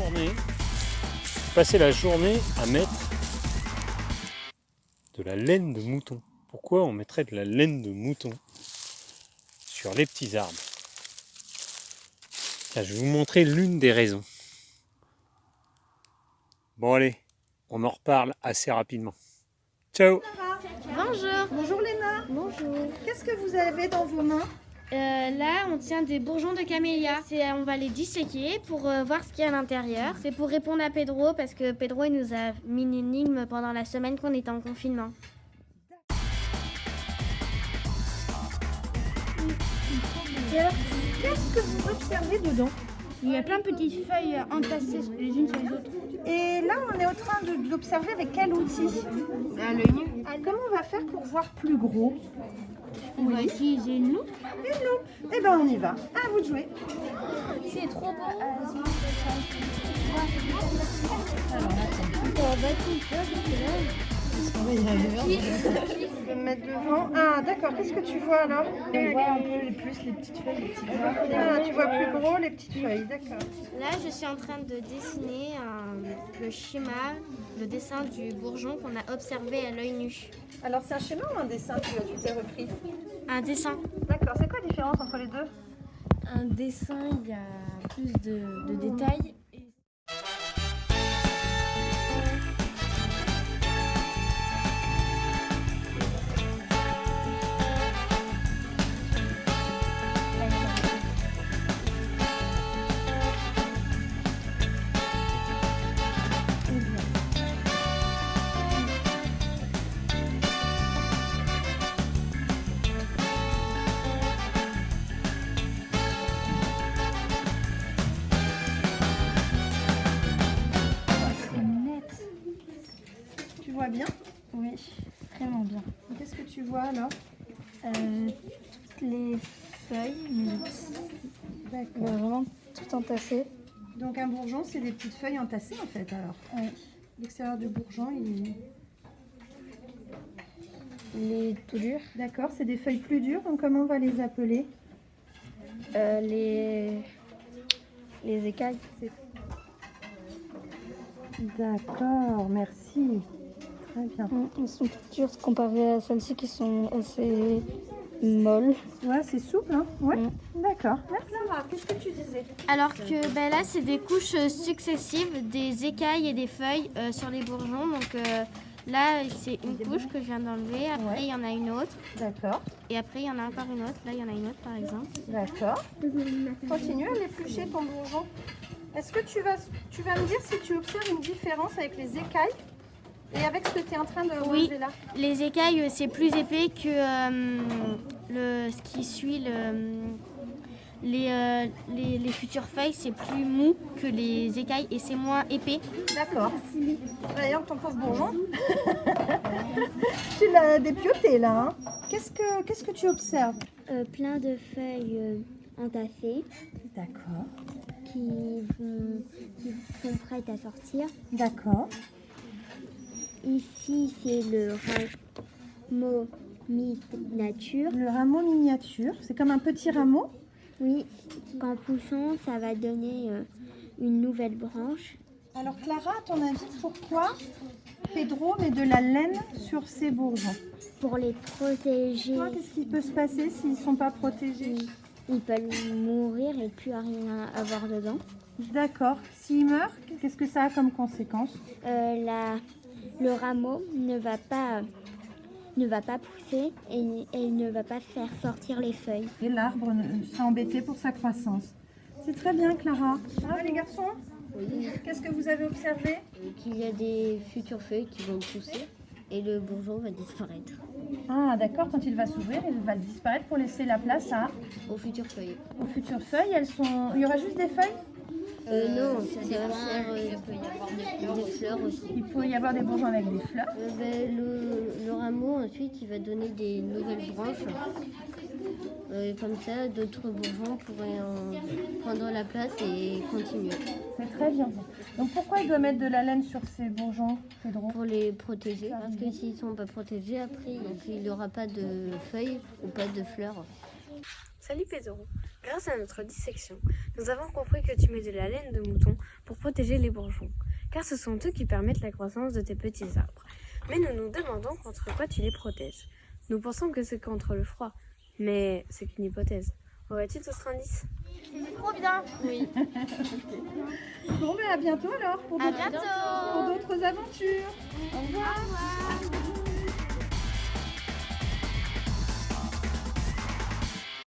journée, passer la journée à mettre de la laine de mouton. Pourquoi on mettrait de la laine de mouton sur les petits arbres? Là, je vais vous montrer l'une des raisons. Bon allez, on en reparle assez rapidement. Ciao! Bonjour. Bonjour Léna. Bonjour. Qu'est-ce que vous avez dans vos mains? Là, on tient des bourgeons de camélia. On va les disséquer pour voir ce qu'il y a à l'intérieur. C'est pour répondre à Pedro parce que Pedro il nous a mis une énigme pendant la semaine qu'on était en confinement. Et alors, qu'est-ce que vous observez dedans? Il y a plein de petites feuilles entassées les unes sur les autres. Et là, on est en train de l'observer avec quel outil? L'œil nu. Comment on va faire pour voir plus gros? On va utiliser une loupe. Une loupe. Eh ben, on y va. À vous de jouer. C'est trop beau. Je vais me mettre devant. Ah, d'accord. Qu'est-ce que tu vois alors? On voit un peu plus les petites feuilles, les petits doigts. Ah, tu vois plus gros les petites feuilles. D'accord. Là, je suis en train de dessiner le schéma, le dessin du bourgeon qu'on a observé à l'œil nu. Alors, c'est un schéma ou un dessin que tu t'es repris? Un dessin. D'accord. C'est quoi la différence entre les deux? Un dessin, il y a plus de détails. Tu vois bien? Oui, vraiment bien. Qu'est-ce que tu vois alors? Toutes les feuilles, mais D'accord. vraiment tout entassé. Donc un bourgeon, c'est des petites feuilles entassées en fait alors. Oui. L'extérieur du bourgeon, il est... Il est tout dur. D'accord, c'est des feuilles plus dures, donc comment on va les appeler? Les écailles. D'accord, merci. Très bien. Elles sont toutes dures comparées à celles-ci qui sont assez molles. Ouais, c'est souple, hein? Ouais, Mm. d'accord. Merci. Lara, qu'est-ce que tu disais? Alors que là, c'est des couches successives des écailles et des feuilles sur les bourgeons. Donc là, c'est une couche que je viens d'enlever. Après, Ouais. il y en a une autre. D'accord, Et après, il y en a encore une autre. Là, il y en a une autre, par exemple. d'accord. Continue à l'éplucher ton bourgeon. Est-ce que tu vas me dire si tu observes une différence avec les écailles et avec ce que tu es en train de Oui. relever là? Les écailles, c'est plus épais que ce qui suit les futures feuilles. C'est plus mou que les écailles et c'est moins épais. D'accord. D'ailleurs, ton pauvre bourgeon, tu l'as dépioté là. Hein. Qu'est-ce que tu observes? Plein de feuilles entassées D'accord, qui sont prêtes à sortir. d'accord. Ici, c'est le rameau miniature. Le rameau miniature, c'est comme un petit rameau. Oui, qu'en poussant, ça va donner une nouvelle branche. Alors Clara, à ton avis, pourquoi Pedro met de la laine sur ses bourgeons? Pour les protéger, Qu'est-ce qui peut se passer s'ils ne sont pas protégés? ils peuvent mourir et plus rien avoir dedans. D'accord. S'ils meurent, qu'est-ce que ça a comme conséquence? Le rameau ne va pas pousser et ne va pas faire sortir les feuilles. Et l'arbre sera embêté pour sa croissance. C'est très bien, Clara. Ah, les garçons? Oui. Qu'est-ce que vous avez observé? Qu'il y a des futures feuilles qui vont pousser et le bourgeon va disparaître. Ah, d'accord. Quand il va s'ouvrir, il va disparaître pour laisser la place Aux futures feuilles. aux futures feuilles. Il y aura juste des feuilles? Non, ça va faire. Il peut y avoir des fleurs aussi. Il peut y avoir des bourgeons avec des fleurs. Le rameau, ensuite, il va donner des nouvelles branches. Comme ça, d'autres bourgeons pourraient en prendre la place et continuer. C'est très bien. Donc pourquoi il doit mettre de la laine sur ses bourgeons, Pedro? Pour les protéger, parce que s'ils ne sont pas protégés, après, il n'y aura pas de feuilles ou pas de fleurs. Salut Pedro. Grâce à notre dissection, nous avons compris que tu mets de la laine de mouton pour protéger les bourgeons, car ce sont eux qui permettent la croissance de tes petits arbres. Mais nous nous demandons contre quoi tu les protèges. Nous pensons que c'est contre le froid, mais c'est qu'une hypothèse. Aurais-tu d'autres indices? C'est trop bien. Oui. Bon, ben à bientôt alors pour À d'autres bientôt. aventures. Au revoir.